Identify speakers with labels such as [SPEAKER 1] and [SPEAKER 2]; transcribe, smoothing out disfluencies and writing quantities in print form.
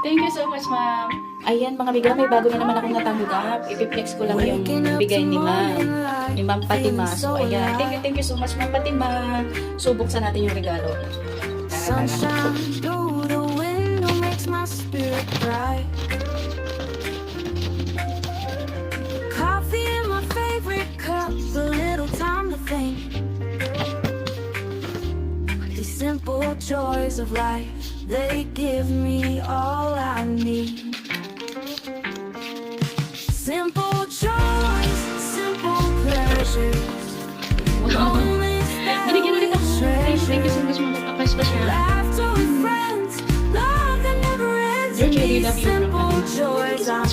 [SPEAKER 1] Thank you so much, ma'am. Ayan, mga biga, may bago na naman akong natanggap. Ipiplex ko lang yung bigay ni Ma'am Fatima. So, ayan. Thank you so much, Ma'am Fatima. So, buksan natin yung regalo.
[SPEAKER 2] Sunshine through the window makes my spirit bright. Coffee in my favorite cup, a little time to think. These simple joys of life, they give me all I need. Simple joys, simple pleasures.
[SPEAKER 1] Wow. Binigyan ulit ako. Thank you so much, Ma'am. Special.
[SPEAKER 2] Laughter with friends, love that never ends.
[SPEAKER 1] Really
[SPEAKER 2] These
[SPEAKER 1] love you,
[SPEAKER 2] simple
[SPEAKER 1] Ma'am.
[SPEAKER 2] joys I